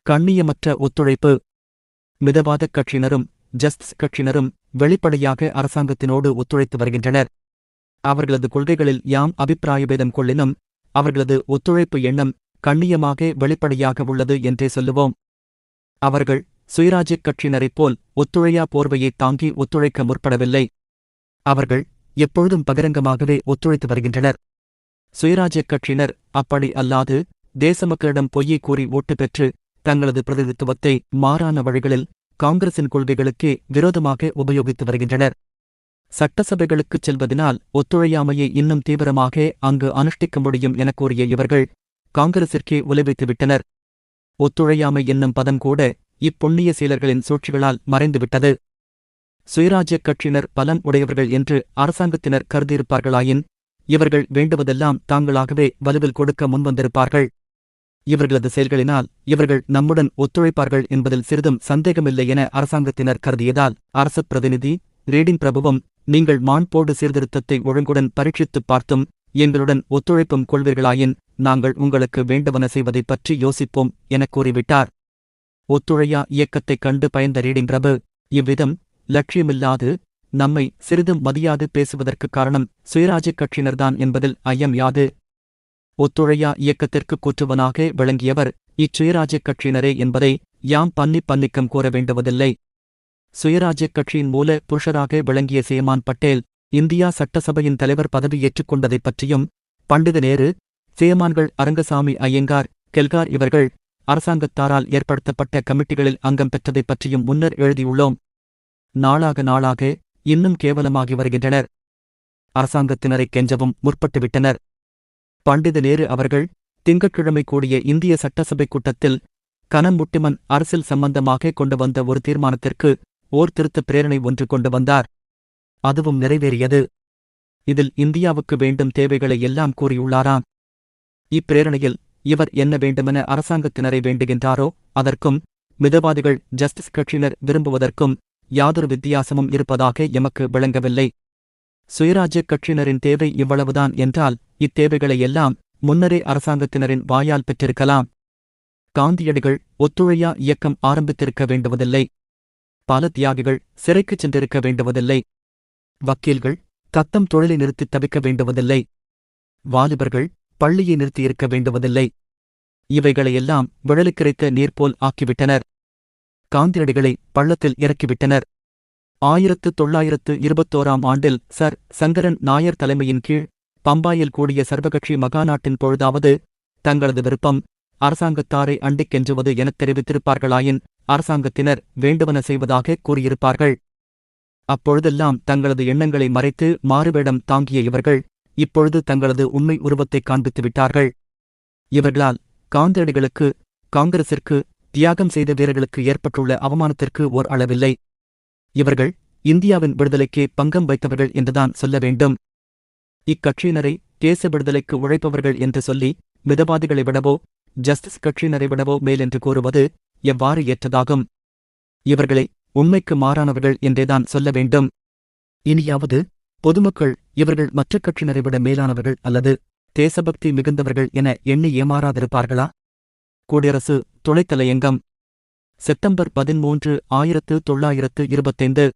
கண்ணியமற்ற ஒத்துழைப்பு. மிதவாதக் கட்சியினரும் ஜஸ்டிஸ் கட்சியினரும் வெளிப்படையாக அரசாங்கத்தினோடு ஒத்துழைத்து வருகின்றனர். அவர்களது கொள்கைகளில் யாம் அபிப்பிராயபேதம் கொள்ளினும் அவர்களது ஒத்துழைப்பு எண்ணம் கண்ணியமாக வெளிப்படையாக உள்ளது என்றே சொல்லுவோம். அவர்கள் சுயராஜ்யக் கட்சியினரைப் போல் ஒத்துழையா போர்வையை தாங்கி ஒத்துழைக்க முற்படவில்லை. அவர்கள் எப்பொழுதும் பகிரங்கமாகவே ஒத்துழைத்து வருகின்றனர். சுயராஜ்யக் கட்சியினர் அப்படி அல்லாது தேச மக்களிடம் பொய்யை கூறி ஓட்டு பெற்று தங்களது பிரதிநிதித்துவத்தை மாறான வழிகளில் காங்கிரசின் கொள்கைகளுக்கே விரோதமாக உபயோகித்து வருகின்றனர். சட்டசபைகளுக்குச் செல்வதனால் ஒத்துழையாமையை இன்னும் தீவிரமாக அங்கு அனுஷ்டிக்க முடியும் என கூறிய இவர்கள் காங்கிரசிற்கே உலைவைத்துவிட்டனர். ஒத்துழையாமை என்னும் பதம் கூட இப்புண்ணிய சீலர்களின் சூழ்ச்சிகளால் மறைந்துவிட்டது. சுயராஜ்யக் கட்சியினர் பலன் உடையவர்கள் என்று அரசாங்கத்தினர் கருதியிருப்பார்களாயின் இவர்கள் வேண்டுவதெல்லாம் தாங்களாகவே வலுவில் கொடுக்க முன்வந்திருப்பார்கள். இவர்களது செயல்களினால் இவர்கள் நம்முடன் ஒத்துழைப்பார்கள் என்பதில் சிறிதும் சந்தேகமில்லை என அரசாங்கத்தினர் கருதியதால் அரசு பிரதிநிதி ரீடிங் பிரபுவும் நீங்கள் மாண்போடு சீர்திருத்தத்தை ஒழுங்குடன் பரீட்சித்துப் பார்த்தும் எங்களுடன் ஒத்துழைப்பும் கொள்வீர்களாயின் நாங்கள் உங்களுக்கு வேண்டுவன செய்வதைப் பற்றி யோசிப்போம் எனக் கூறிவிட்டார். ஒத்துழையா இயக்கத்தைக் கண்டு பயந்த ரீடிங் பிரபு இவ்விதம் லட்சியமில்லாது நம்மை சிறிதும் மதியாது பேசுவதற்குக் காரணம் சுயராஜ்யக் கட்சியினர்தான் என்பதில் ஐயம் யாது? ஒத்துழையா இயக்கத்திற்கு கூற்றுவனாக விளங்கியவர் இச்சுயராஜ்யக் கட்சியினரே என்பதை யாம் பன்னிக்கம் கூற வேண்டுவதில்லை. சுயராஜ்யக் கட்சியின் மூல புருஷராக விளங்கிய சேமான் பட்டேல் இந்தியா சட்டசபையின் தலைவர் பதவி ஏற்றுக்கொண்டதைப் பற்றியும் பண்டித நேரு, சேமான்கள் அரங்கசாமி ஐயங்கார், கெல்கார் இவர்கள் அரசாங்கத்தாரால் ஏற்படுத்தப்பட்ட கமிட்டிகளில் அங்கம் பெற்றதைப் பற்றியும் முன்னர் எழுதியுள்ளோம். நாளாக இன்னும் கேவலமாகி வருகின்றனர். அரசாங்கத்தினரைக் கெஞ்சவும் முற்பட்டுவிட்டனர். பண்டித நேரு அவர்கள் திங்கட்கிழமை கூடிய இந்திய சட்டசபை கூட்டத்தில் கனமுட்டிமன் அரசியல் சம்பந்தமாக கொண்டு வந்த ஒரு தீர்மானத்திற்கு ஓர் திருத்த பிரேரணை ஒன்று கொண்டு வந்தார். அதுவும் நிறைவேறியது. இதில் இந்தியாவுக்கு வேண்டும் தேவைகளை எல்லாம் கூறியுள்ளாராம். இப்பிரேரணையில் இவர் என்ன வேண்டுமென அரசாங்கத்தினரை வேண்டுகின்றாரோ அதற்கும் மிதவாதிகள் ஜஸ்டிஸ் கட்சியினர் விரும்புவதற்கும் யாதொரு வித்தியாசமும் இருப்பதாக எமக்கு விளங்கவில்லை. சுயராஜ்யக் கட்சியினரின் தேவை இவ்வளவுதான் என்றால் இத்தேவைகளை எல்லாம் முன்னரே அரசாங்கத்தினரின் வாயால் பெற்றிருக்கலாம். காந்தியடிகள் ஒத்துழையா இயக்கம் ஆரம்பித்திருக்க வேண்டுவதில்லை. பல தியாகிகள் சிறைக்குச் சென்றிருக்க வேண்டுவதில்லை. வக்கீல்கள் தத்தம் தொழிலை நிறுத்தித் தவிக்க வேண்டுவதில்லை. வாலிபர்கள் பள்ளியை நிறுத்தியிருக்க வேண்டுவதில்லை. இவைகளையெல்லாம் விழலுக்கிரைத்த நீர்போல் ஆக்கிவிட்டனர். காந்தியடிகளை பள்ளத்தில் இறக்கிவிட்டனர். 1921 ஆண்டில் சர் சங்கரன் நாயர் தலைமையின் கீழ் பம்பாயில் கூடிய சர்வகட்சி மகாநாட்டின் பொழுதாவது தங்களது விருப்பம் அரசாங்கத்தாரை அண்டிக் கெஞ்சுவது எனத் தெரிவித்திருப்பார்களாயின் அரசாங்கத்தினர் வேண்டுவன செய்வதாக கூறியிருப்பார்கள். அப்பொழுதெல்லாம் தங்களது எண்ணங்களை மறைத்து மாறுவேடம் தாங்கிய இவர்கள் இப்பொழுது தங்களது உண்மை உருவத்தைக் காண்பித்துவிட்டார்கள். இவர்களால் காந்தியடிகளுக்கு, காங்கிரசிற்கு, தியாகம் செய்த வீரர்களுக்கு ஏற்பட்டுள்ள அவமானத்திற்கு ஓர் அளவில்லை. இவர்கள் இந்தியாவின் விடுதலைக்கே பங்கம் வைத்தவர்கள் என்றுதான் சொல்ல வேண்டும். இக்கட்சியினரை தேச விடுதலைக்கு உழைப்பவர்கள் என்று சொல்லி மிதவாதிகளை விடவோ ஜஸ்டிஸ் கட்சியினரை விடவோ மேலென்று கூறுவது எவ்வாறு ஏற்றதாகும்? இவர்களை உண்மைக்கு மாறானவர்கள் என்றேதான் சொல்ல வேண்டும். இனியாவது பொதுமக்கள் இவர்கள் மற்ற கட்சியினரை விட மேலானவர்கள் அல்லது தேசபக்தி மிகுந்தவர்கள் என எண்ணி ஏமாறாதிருப்பார்களா? குடியரசு துணைத் தலையங்கம், செப்டம்பர் 13, 1925.